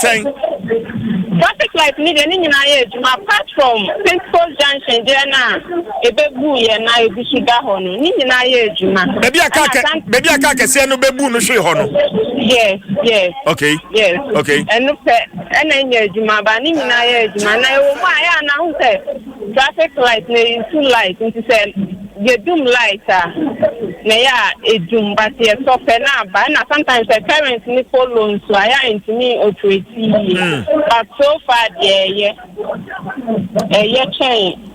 saying traffic light need any apart from Principal Junction there na ebebu ye na ebisuga ho no ni nyina ye ejuma baby akaka se no bebu no hwe ho no yes okay enu pe ena nya ejuma ba ni nyina ye ejuma na ewo mu aya na hu se traffic light na two light nti se ye doom light na ya ejum but ye so pe na ba na sometimes the parents ni follow so aya intimi otreti but so far yeah chain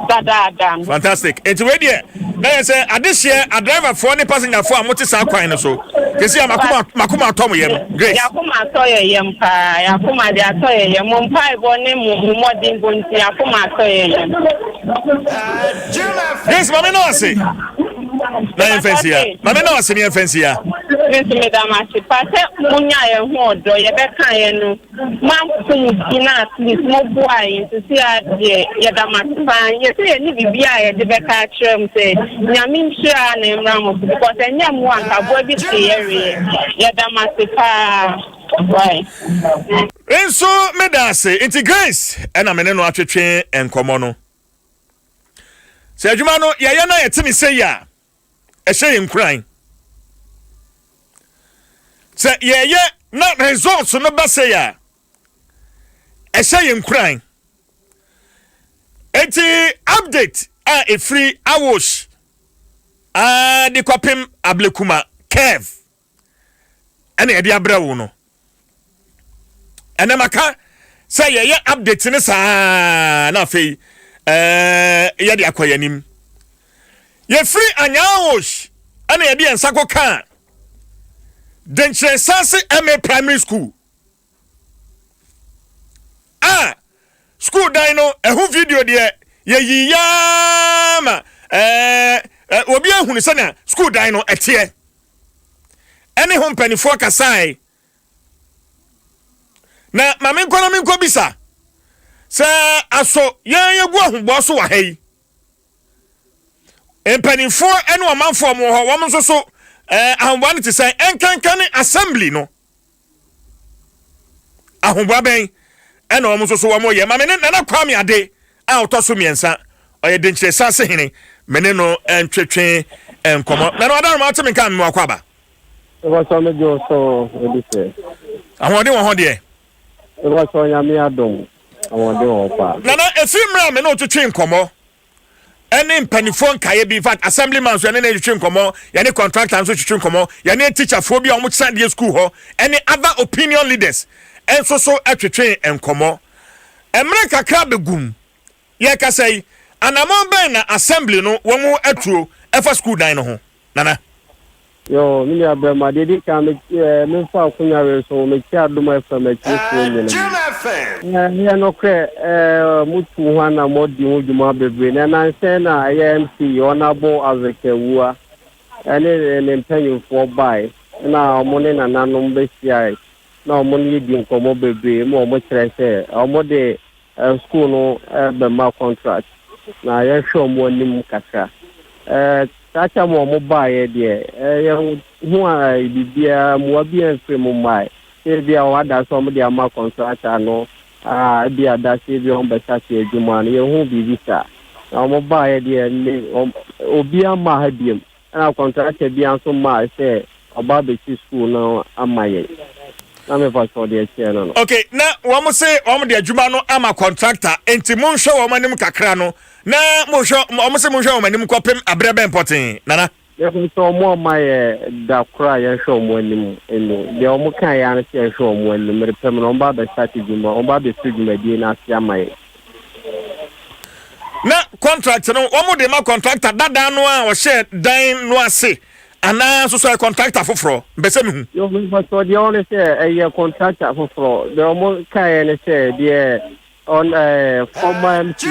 dada fantastic it's way there na say this year a driver for any passenger for amoti sa kwan no so kesi makuma atom yem grace yakuma atoye yem pa yakuma de atoye yem mpa ibo ne mu modern bonti yakuma atoye yem yes mama no say na fancy mama no say ni fancy ya me da ma se pase munya ye ho odo ye be kan ye no mamfu ina at least mo boy into see ade ye da ma fan ye say ni bibia ye de be ka trem say nyame nhira na emra because enya mo anka bo bi se ye da ma se pa right enso me da say into grace na me ne no atwetwe enkomo no se adwuma no ye na ye timi say ya ehye nkran se ye na results no ba say ya ehye nkran enti update a free awosh the kopim ablekuma kev ene edi abrawo no ene maka say ye update ne sa na fei ye de akoyanim ye free anyawosh ene edi ensako kan Denche Sase MA Primary School. School dino ehu video de ye yama obi ehunu se na school dino etie. Ene ho mpanifo kasai. Na mame nko bisa. Se aso ye gu ahubwo so wa hai. Mpanifo ene o manfo mo ho wo so ahomba to say enkankane assembly no ahomba ben ena omo so wo mo ye ma me na kwa me ade a otoso miensa oye denche sase hene mene no entwetwe enkomo na no adan ma otime kan me akwa ba e wa so me jo so edise ahode wo ho de e wa so nyame adom ahode wo pa na efimra me no otwetwe enkomo any mpanifo nkaye bi in fact assemblyman so any twetwe nkomo any contractor so twetwe nkomo any teacher fo bi omo tsande school ho any other opinion leaders enso so atwetwe nkomo emre kakra begum ye ka say anamon ben na assembly no wo mu atuo efa school dan no ho nana yo mi abema dedi ka me fa kunya we so me ki adoma fa me ki so ni ya no kre mutu hwana modi hujuma bebe na nse na MC onabo azekewua ene ne mpanyu fo bai na omone na nanom besia na omone di nkomo bebe mo omo kire se omo de school no be ma contract na ya show mo nim kaka tacha mo bae de hu a bibia mo bia mfre mo mai e bia wa da so mo de ama contract no bia da se bi on beta se adwuma no ye hu bibisa na mo bae de obi ama ha biem na contract bia so ma se oba be school no amaye na me fa so de che no okay na wo mo se wo mo de adwuma no ama contractor enti mo nhwe wo manim kakra no na mo se mo hwe wo manim kopem abrebe important nana ye ko so mo maye da kra ye hwe mo anim enu de o mo kan ya na se hwe mo anim mere pem no ba be start djuma o ba be studuma die na sia maye na contract no wo mo de ma contractor dada no a o share dan no ase ana so contractor foforo mbese me hu yo me so de on say contractor foforo de o mo kan ya na say de on former MC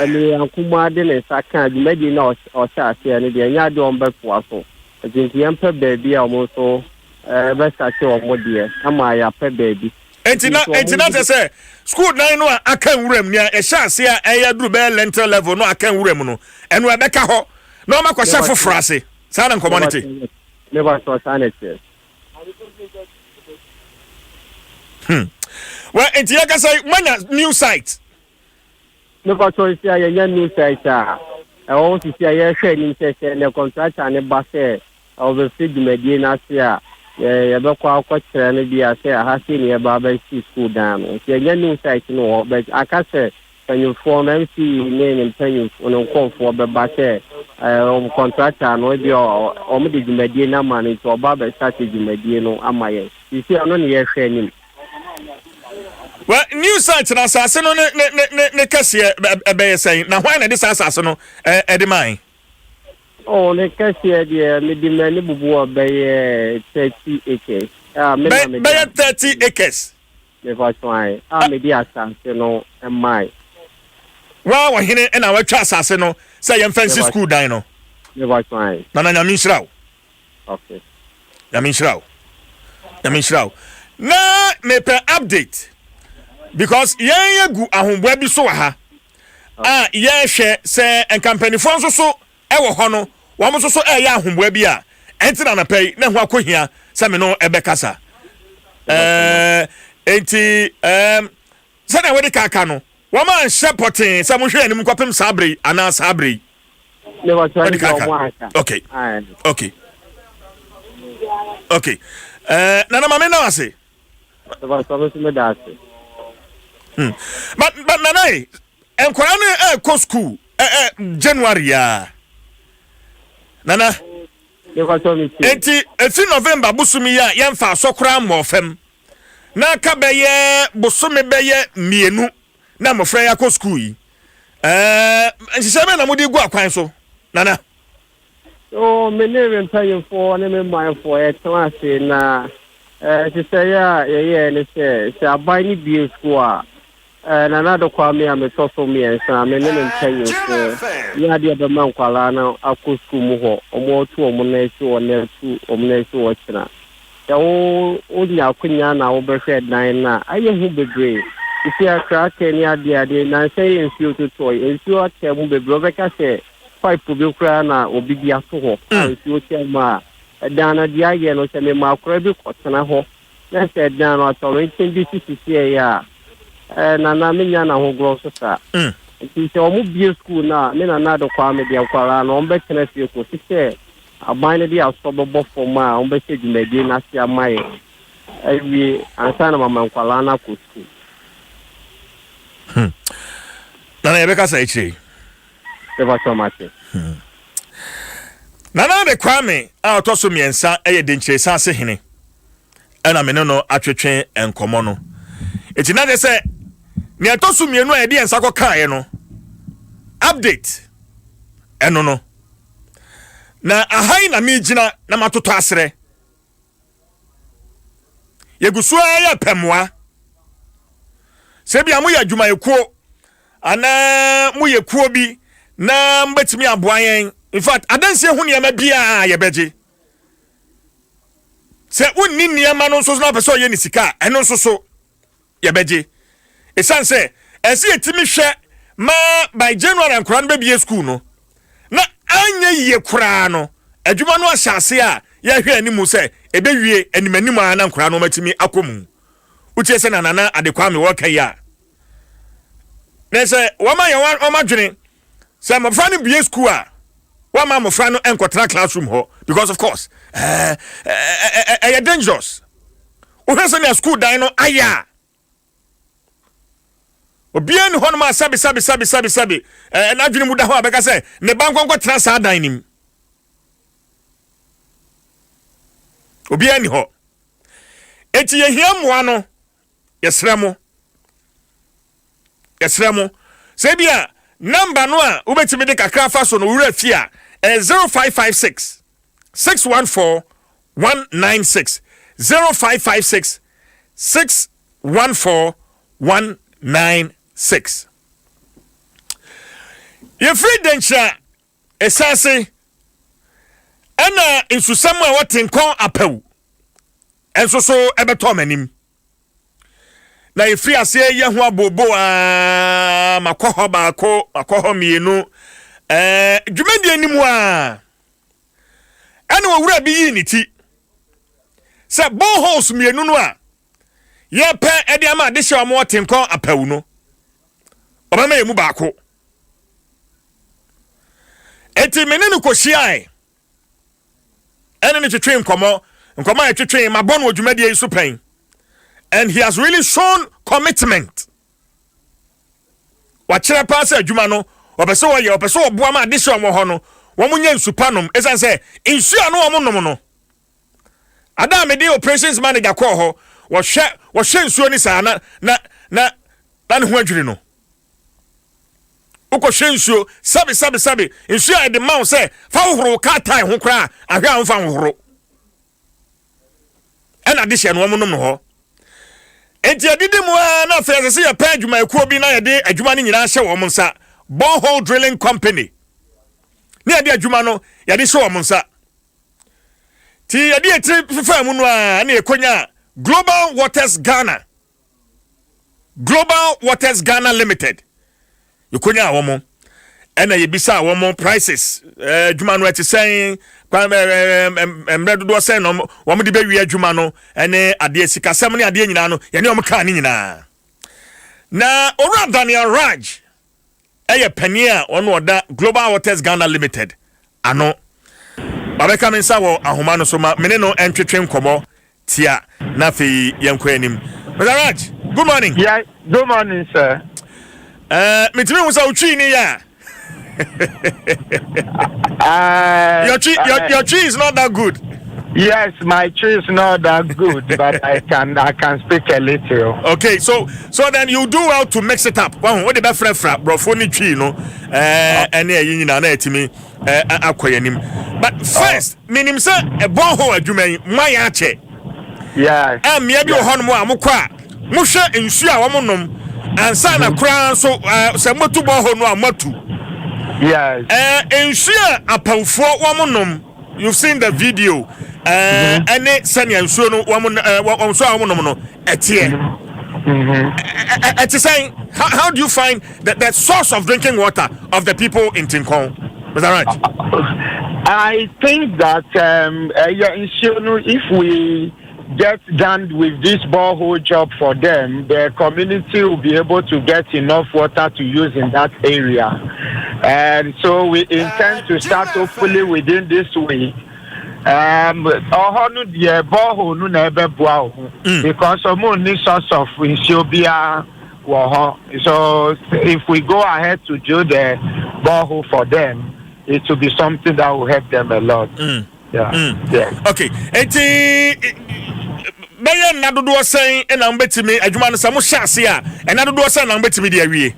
ele ankuma de ne saka di meji na o sha ase ne de nya de on be po aso jinti yampe baby a mo so be sa che o mo de ama ya pe baby entina say school nine no aka nwuram nia e sha ase a eya duru be lentil level no aka nwuram no eno e be ka ho na o ma kwasha foforo ase sa na community never so sanity Well, and Tiaga say, when a new site. No, but so see a new site. I want to see a training session, a contract and a bus of the Fig Medina. Yeah, but quite maybe I say I have seen a barber school down. See a new site, no, but I can't say. When you form MC name and pay you on call for the batter, contractor, and maybe or maybe the Medina money to a barber started the Medina. Am I? You see, I'm not here training. Well, new site and assassin on the cashier, a saying, now why not this assassin at the mine? Oh, the cashier, dear, maybe many boy by 30 acres. By 30 acres. Never try. I may be assassin, and my. Well, we're here and our assassin, say, I'm fancy school dino. Never try. Nana Mishra. Okay. Yamishra. Now, make an update. Because yeah gu ahomboabi so ha yeah hwe say en company fo so e wo ho no wo mo so e ya ahomboabi a entina na pay na ho akohia se me no ebekasa enti se na we de kaka no wo man shepotin se mo hwe anim kwapem sabre ana sabre never try. Okay nana mama na wase never try me that. But Nanai, and Korana go school January ya. Nana, it's in November, Busumia, Yanfa, Sokra, Morfem. Na Kabeye, Busumi Beye, Mienu, Namofreya go school. And she said, I'm going to go a so. Nana. Oh, me never paying for an mind for a class in she say, yeah, and it's a biny beer squad. And another kwame am so me and some men and tell you yeah the other man kwalana aku school mu ho omo tu omo na so na tu omo na so wachina ya o nya kunya na wo be hwe dan na aye hu bebre isi akra keni ade na say ensuo to toy ensuo atem bebre be ka say pipe bi kra na obi bi aso ho ensuo tema dan na dia ye no se me makra bi kwotena ho na say dan no to rentin bi sisi ya na minya na ho grow so sa ti se o mu bi school na me na do kwa me dia kwara na o be tena fie ko ti se aban na dia so bobo for ma o be se djumadi na sia mai ewi ansa na mama kwara na ko school Nana ebeka sa ichi eba so mate Nana de kwame a to so miensa eye de nchesa ase hene ana me no atwetwe enkomo no eti na de se ni atosu mienu a de ensa kokae no update eno no na ahai na mejina na matoto asre yegusu ya pemwa sebi amu ya dwuma ekuo ana mu yekuo bi na mbetimi aboayen in fact adanse hu ne ma bia ye beje se unni niema no so na person ye ni sika eno so ye beje esanse esi etimi hwe ma by January ankran be bia school no na anya ye kura no adwuma no ahyase a ye hwe animu se ebewie animanim a na ankran no matimi akomu utie se na nana adekwa me woka ya nese wama ya omadwene se mo fra no bia school a wama mo fra no enkotra classroom ho because of course dangerous o se na school dan no aya obia ni hono ma sabi na adwene mu da ho abeka se ne bankwanko tra sa dan nim obia ni ho eti ye hia moa no yesremo se bia number no a ubetimi de kakra fa so no wura fia 0556 614 196 0556 614 196 ye free dencha esase ana insusam a wotenkon apawu enso so ebeto manim na ye free ase ye ho abobo a makoho baako makoho mienu dwumadi animu a ana wowura bi yi ni ti se boreholes mienu no a ye pe e de ama de hye omo tenkon apawu no obama yemu baako enti menene ko hyiae ene ne twetwe nkomo ya twetwe mabon odwumadi yi so pen and he has really shown commitment wa kire pa sa adwuma no obeso wo ye obeso oboa ma de hye omo ho no wo munya nsupanom esan se insua no omo nom no ada me de operations manager call ho wo hwe nsuo ni sa na ne ho adwiri no uko hwe nsuo sabi nsuo e de ma wo se fa hohoro ka tai ho kra ahwe an fa hohoro ena de hye no omo nom no ho enti adidi mu na fa se ye pa adwuma ekuo bi na ye de adwuma ni nyina hye wo mo nsa borehole drilling company ni ade adwuma no ye de hye wo mo nsa ti ye de etri fa mu no a na ekonya Global Waters Ghana Limited yokonya awomo ena yebisa awomo prices adwuma no ati sen emre dodo sen no womo de bewi adwuma no ene ade sikasem ne ade nyina no ye ne omo ka ne nyina na ora Daniel Raj eye pania ono oda Global Waters Ghana Limited ano babeka mensa wo ahoma no so ma mene no entwetwe nkomo tia na fe yenko anim Mr. Raj, good morning. Yeah, good morning, sir. Mitimi was out tree ya. Your tree is not that good. Yes, my tree is not that good, but I can speak a little. Okay, so then you do well to mix it up. What the best friend bro for ni tree no and you na etimi akoyanim. But first, minim say a borehole adwuma my ache. Yes. Me bi ho no mo amokwa. Mo hwe nsu a wo mo nom ansa na kran so se motu borehole no amatu. Yes. Nsu a apamfo wo mo nom. You've seen the video. Any senior nsu no wo so wo mo nom no etie. Saying, how do you find that source of drinking water of the people in Tinkon? Is that right? I think that if we get done with this borehole job for them, the community will be able to get enough water to use in that area. And so we intend to start hopefully within this week. Because of only source of Insiobia. So if we go ahead to do the borehole for them, it will be something that will help them a lot. Yeah. Okay. Bayan na dodo sen e na mbetimi adwuma no samo hyase a e na dodo sen na mbetimi de awie.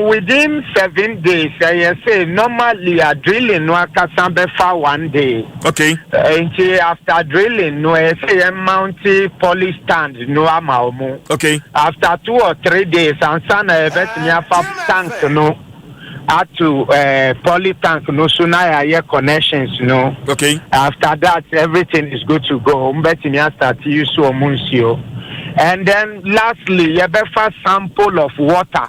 Within 7 days, I say normally a drilling no akasambe for 1 day. Okay. Until after drilling, no I say mount police stand no amaumu. Okay. After 2 or 3 days, and sana ebetimi afa tank no. To poly tank no sooner air connections no. Okay. After that everything is good to go. Mbetimi start use omunsio. And then lastly, you better sample of water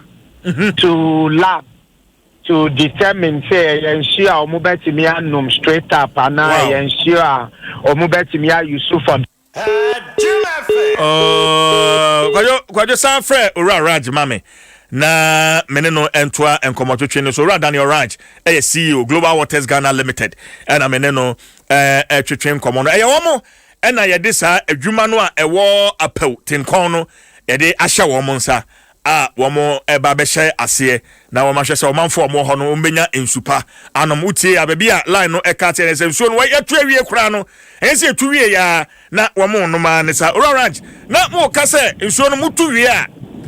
to lab to determine say ensure omubetimi anum straight up and ensure omubetimi use for kwajo sanfre ora Raj mame na meneno entwa enkomotwetwe no so Ora Daniel Raj CEO Global Waters Ghana Limited na meneno twetwe nkomo no womo na yede sa adwuma no a ewo apew Tinkon no yede ahye wo mo nsa a womo eba be hye ase na wo ma hye se wo manfo wo ho no mbenya ensupa anom utie ababi a line no eka te se nsuo no yetu awie kura no ense etu wie ya na womo no ma ne sa Ora Raj na mo ka se nsuo no mutu wie a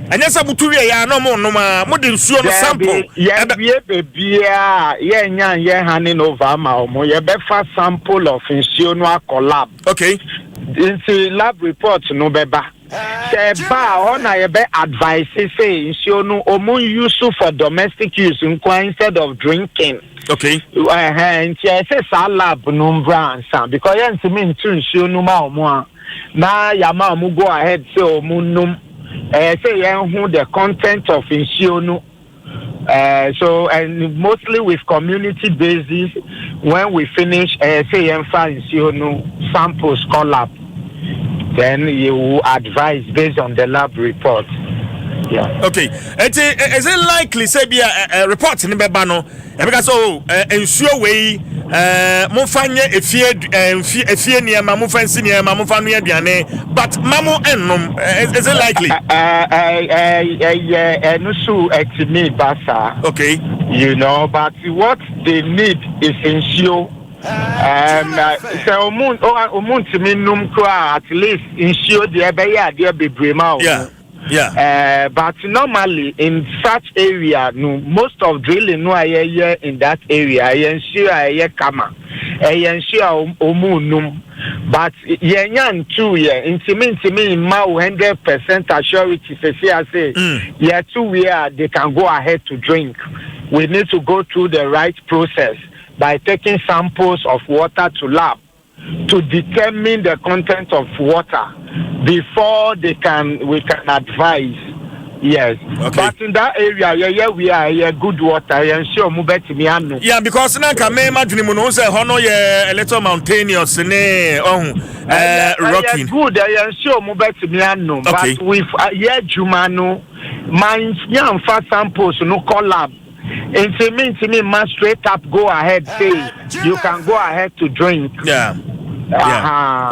anyasa mutu wie ya no mo no ma mo de nsuo no sample ye bebia ye nya ye handing over ma omo ye be fa sample of nsuo no akolab. Okay. Into lab report no beba. Seba ona ye be advice say nsuo no omo use for domestic use instead of drinking. Okay. Nti say sa lab no bra ansa because ye ntimi ntu nsuo no ma omo na ya ma omo go ahead say omo num say who the content of insuno. So and mostly with community basis when we finish say insuno samples collab then you will advise based on the lab report. Yeah. Okay. Is it likely say be a report in beba no? Because ensure way mufanye efie niema mufansi niema mufanu aduane but mamu ennom is it likely? Nusu etimi basa. Okay. You know, but what they need is ensure so omun timi num kwa at least ensure the ebeya de bebrema. Yeah. But normally in such area, no, most of drilling no aye in that area. I ensure aye kama, I ensure omunum. But yenyan too intimi ma 100% assurity. Say yeah, too where they can go ahead to drink. We need to go through the right process by taking samples of water to lab to determine the content of water before we can advise. Yes. Okay. But in that area, we are good water. I ensure Mubetimiano. Yeah, because na kame imagine mo no say hono ye a little mountainous ne rocky. Good. I ensure Mubetimiano. Okay. But with Jumano, my young fast samples no collab. And to me, must straight up go ahead say you can go ahead to drink. Yeah.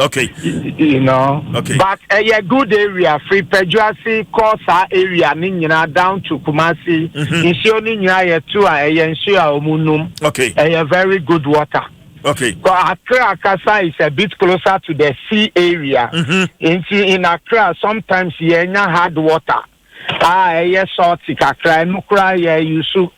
Okay. You know. Okay. But a good area, free Pejuasi, Kosa area, Nina down to Kumasi, ensure Nina to ensure Omunum. Okay. A very good water. Okay. Accra Akasa is a bit closer to the sea area. In Accra, sometimes you hard water. Yes, salty Accra, no cry, you so.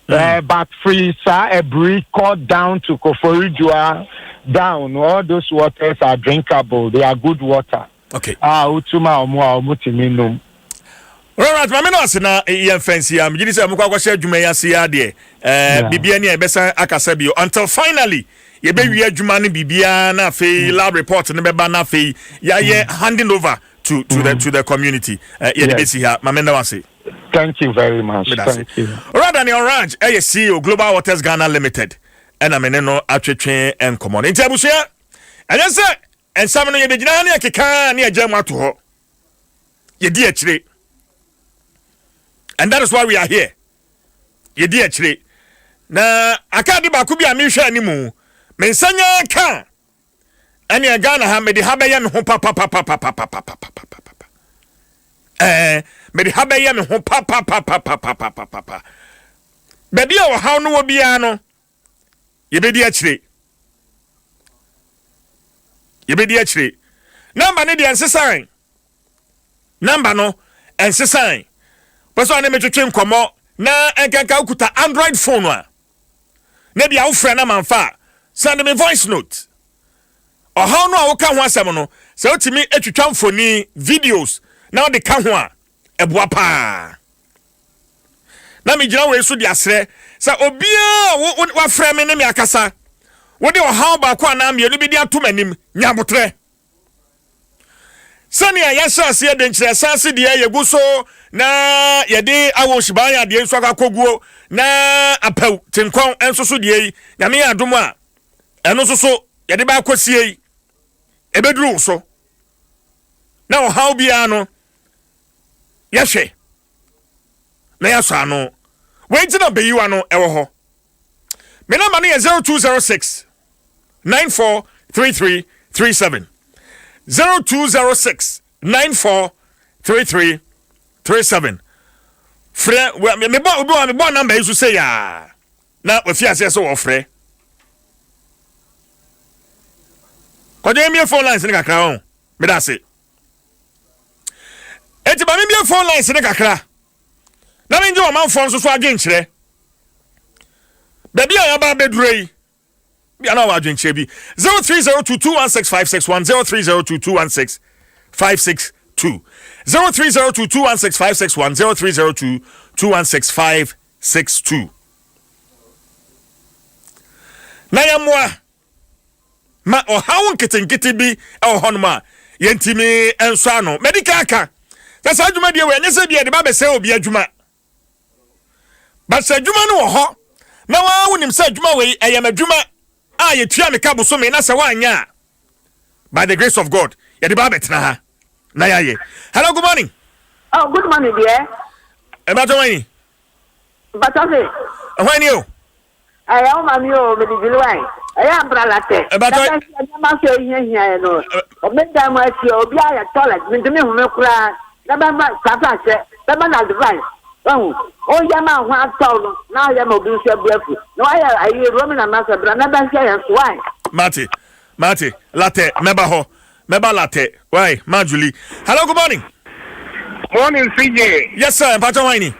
But free, sir, a brick cut down to Koforidua. Down, all those waters are drinkable. They are good water. Okay. Utuma omo multiminum. Alright, mama no asena e fancy am gidi say mukwa kwahye adwuma ya se ya de bibia ne ebesa akasa bio until finally ye be wi adwuma ne bibia na fe lab report ne beba na fe ya ye handing over to the community. Ye de besi ha mama no ase. Thank you very much. Thank you. Alright, Daniel Orange, CEO Global Waters Ghana Limited. And I mean, no, atwetwe and common. In Tabusia, and yes, sir, and some of you begin to can near German to her. Ye dear tree. And that is why we are here. Ye dear tree. Now, I can't do Bakubia Misha anymore. Mensanya can. And you're gonna have me the Habayan home papa. Me the Habayan home papa. Baby, how no biano. Yebedi achire. Number ne de ensesan. Number no ensesan. Person ane metwetwe nkomo na enkanka ukuta Android phone a. Na bia wo frɛ na manfa. Send me voice note. O how no a wo ka ho asɛm no. Se otimi etwetwa mfoni videos na wo de ka ho a eboa pa. Na me gina we so de asrɛ sa obia wa frɛ me ne me akasa wo de o how ba kwa na me no bi de atom anim nyabotre sani ya yasa se de nkyerɛ sanse de yegu so na ye de awo shiban ya de nso akakoguo na apaw tenkon enso so de yi nyame ya adom a eno so ye de ba akosie yi ebeduru so na o how bia no yehwe na yasa no wait till Beyi W'ano ewo ho. Me number is 0206 943337. 0206 943337. Frɛ me bo number is say ya. Na we fia say so wo frɛ. Ko dey me phone lines ni kakra on. Me da say. Enti ba me phone lines ni kakra. Na me nje o man phone so adwenkyerɛ. Baby I aba bedurei. Bia na wa adwenkyerɛ bi. 0302216561 0302216562 0302216561 0302216562. Na yamwa ma o hawo nketenkete bi e o honoma yentimi enso ano medical ka. Sasa adwuma de we nyese bia de ba be se obi adwuma. But se adwuma no ho na wa wonim se adwuma we eyam adwuma a yetua me ka boso me na se wanya by the grace of God yɛde ba betena ha na yaye hello good morning oh good morning dear ebato wani batafe wani o aya o mami o me di bilwai aya umbrella te ebato ma so hia no o me da ma ti obi aya toilet me de me hu me kura na ba ma safa se ba ma na advice o ya ma ho atọ no na ya ma obi se buafu na aya ayi romi na ma se bra na ba se ya so why Mate, latte, meba latte. Why, Marjorie? Hello, good morning. Morning, CJ. Yes, sir. Pato Wini.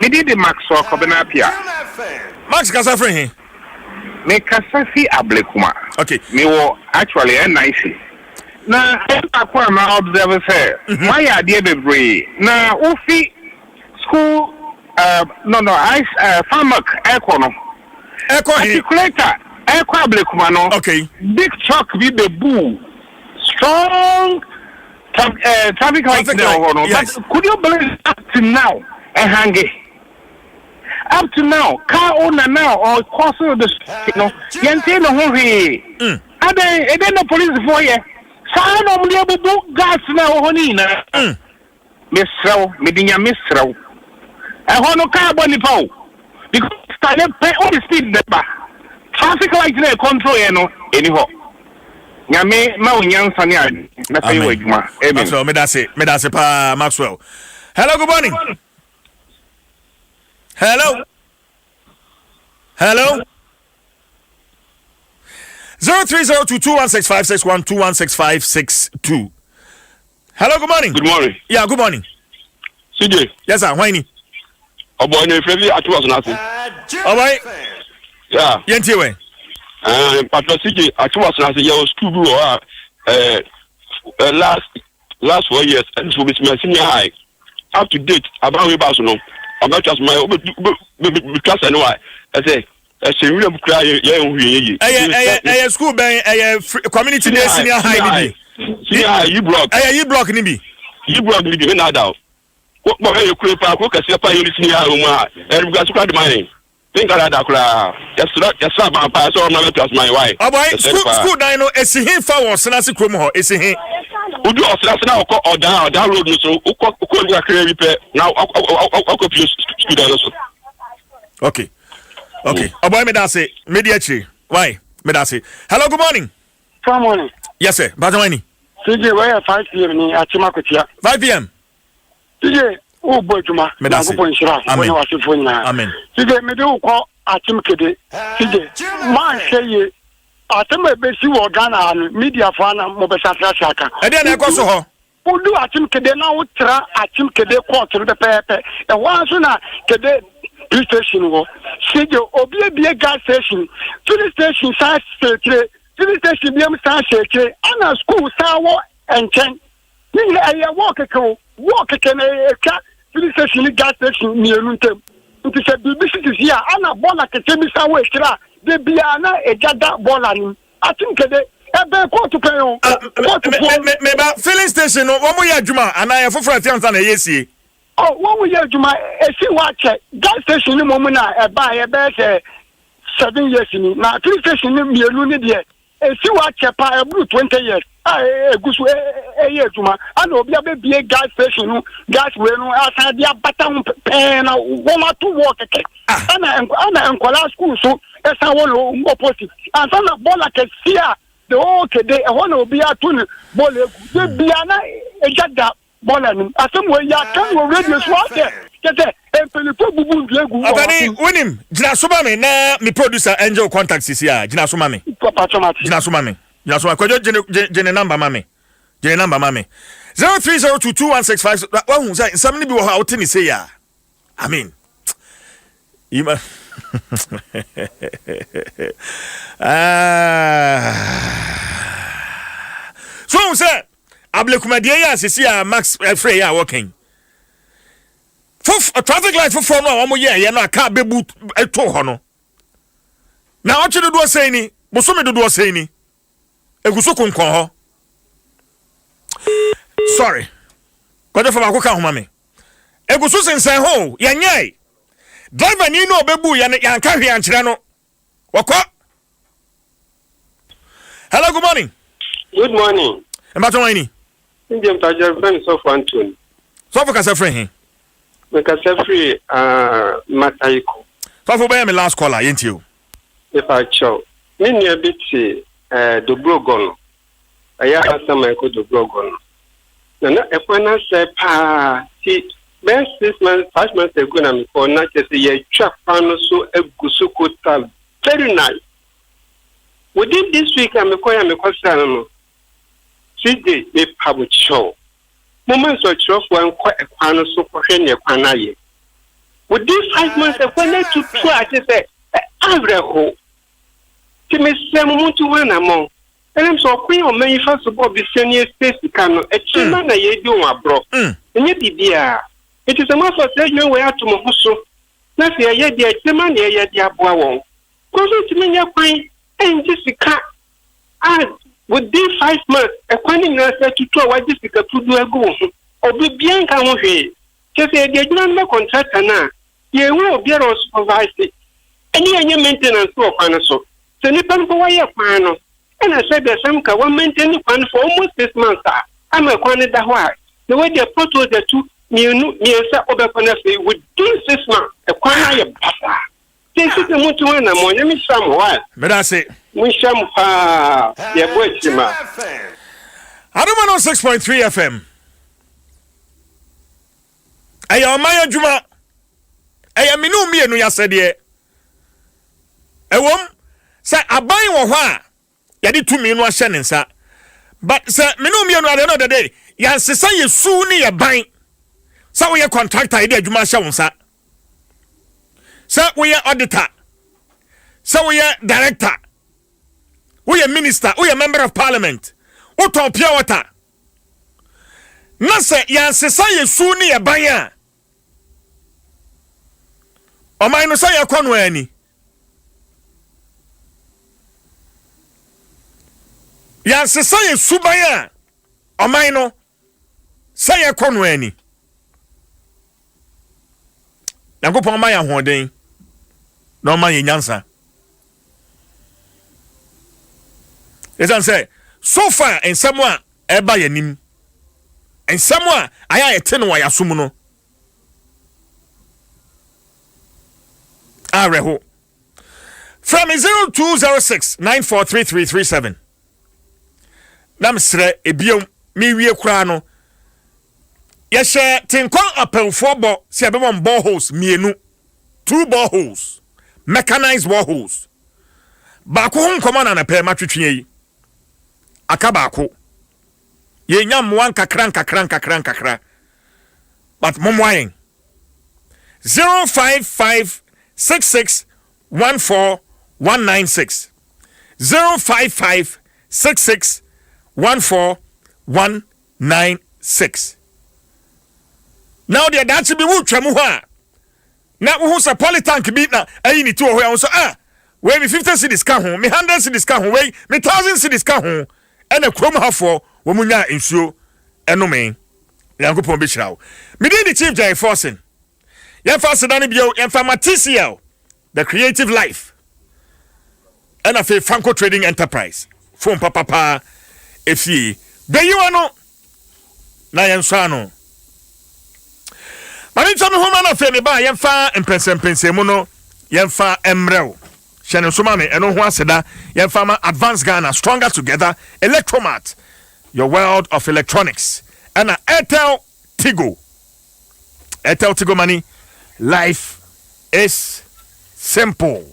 Me did the Max or Cobenapia. Max Casafre. Me Casafi Ablekuma. Okay. Me wo actually a nice. Na akwa ma observe say. Why idea be brave. Na ofi school I farmak econo. Articulator. Okay. Big truck with the boo. Strong traffic light now. Yes. But could you believe up to now hanging? Up to now, car owner now or course of the Yente no hurry. And then the police for you. Sign on the other book gas now, honey. Miss Row, Medinia Miss Row. I want no car bunny pow. Because I pay all the speed number. Traffic light there control anyhow. Nyame ma onyansa ne ade na pay wadwuma. Amen. So me da se pa Maxwell. Hello, good morning. Hello. 0302216561216562. Hello, good morning. Good morning. Yeah, good morning. CJ. Yes, sir. Why ni? Obo any friendly Dwaso Nsem. All right. Yeah. Yenti we. Pastor CJ Dwaso Nsem your school bro last 4 years and so with my senior high up to date about we baso no about just my class anyway I say really cry yeah school ben community day senior high ni senior high you block ni bi na down what you create pa ko kase pa you senior high ma and because you money think that kula just ba pa so na let us my wife boy school dan no esihin fa won senase krom ho esihin udu osirase na okọ oda road so okọ ni akere repair now okọ pio student so okay boy me da say media chi why me da say hello good morning. Good morning. Yes sir Badawani. CJ where 5 p.m. ni atima kotia 5 p.m. CJ o bojuma na go bonshira woni wasifo nyina amen CJ me de ukọ atim kede CJ man sheye atem ebesi wo Ghana no media fa na mo be saka e dey na ekoso ho udu atim kede na utra atim kede court ro pepe e wan so na kede police station wo CJ obi ebie gas station police station sa sekre police station biem sa sekre ana school sa wo enchen ni e walk ke na eka police station gas station mienu ntem nti se BBC here ana bola ke se bi sa wo ekra de bia na ejada bola ni atim kede ebe court pe yo me ba filling station no wo mo ya adwuma ana ya foforo atiansa na yesie oh wo mo ya adwuma esi wa che gas station ni mo mu na eba ye be se 7 years ni na police station ni mienu ni de esi wa che pa ebru 20 years egusu eye adwuma ana obi abebie gas station no gas we no asa dia bata pe na wo ma to work keke ana enkola school so esa wo no opposite asa na bola ke sia the whole kede e wona obi atun bola egu de bia na ejada bola ni asem we ya kan wo radio so ate kete empelifo bubu ndegu obani wonim gina so ba me na me producer angel contact isi a gina so ma me gina so ma me kwajo gene number ma me 03022165 wa hu say nsam ni bi wo ha wote ni say ya I mean ima so say ablekumadie ya sisi ya Max Frey ya working traffic light for no amo ye no aka bebu eto ho no na o chido do say ni bosome do say ni eguso konkon ho sorry kwade fa makoka ho mame eguso sensen ho ye nyai driver ni no bebu ya nka hwe ankyere no wako hello good morning Mbato wani. Ndiye mtaja friend so for Anthony. So for kasa friend he. Me kasa free Mataiko. So for be me last caller yenti o. If I chow. Me nia biti do blogono. Aya asa ma ko do blogono. Na ekwana se pa ti best 6 months 5 months ago na me ko na chese ye twa pano so egusu kota very nice. Within this week I'm going to no 3 days they public show. Moments of show for quite a pan so for any panaye. Within 5 months when they to try to say Avreho. To me say to one among. And I'm so queen on many first of all the senior space can a chairman a ye do a bro. And yet dear. It is a matter of telling way out to Mohuso. Not the yet the chairman yet the aboa. Because it's me your queen. And Jessica, within 5 months, a quantity to 2 hours, Jessica to do a go. Or be bien come here. Just a general contractor now. You will be a supervisor. Any maintenance for Panaso. So, Nippon for why panel. And I said that some can maintain fund for almost 6 months. I'm a quantity that why. The way they put the 2 near over Panasi within 6 months, a quantity of papa. This is the most one among them. Somewhat. But I say, we shall yeah, boy, Chima. Adom 106.3 FM. I am Maya Juma. I am Minu me no yasadeɛ. Ewom say aban wo hɔ a yɛde tumi no ahyɛ ne nsa. But say Minu me no at the end of the day, yansesa yesu ne yɛban. Say we contractor yɛde adwuma ahyɛ wo nsa. Say we are auditor. Say we are director. We are minister. We are member of parliament. We talk pure water. Na say yansesa yesu ne yɛban a. Omai no say yakonu ani. Yansesa yesu ban a. Omai no say yakonu ani. Yankopon ma ya hoden. No man nyansa. Esan say so far en semwa eba yanim. En semwa aya yete no yasum no. Areho. From 0206 943337. Namsre ebiom mi wie kura no. Yeshe tinkon apelfo bo se abemon boreholes mienu. 2 boreholes. Mechanized boreholes. Baako hon komana na pe matwetwe yi. Aka baako. Ye nyam wan kakran. But momwayen. 05566141996. 05566141996. Now there that should be wutwamu ha. Na wo say polytank bi na ayi ni to ho ya so we me 50 cedis ka ho me 100 cedis ka ho we me 1000 cedis ka ho ena krom hafo wo munya ensuo enome yankopon be chirawo me dey the Chief Jerry Forson yemfa sedane bio yemfa matisiel the creative life ena fe Franco Trading Enterprise phone papa efie Beyi W'ano na yenso ano Mani tami homa na fe me ba yemfa empensempensemu no yemfa emrew Shannon Sumame eno ho aseda yemfa ma Advanced Ghana Stronger Together Electromat your world of electronics and Airtel Tigo money life is simple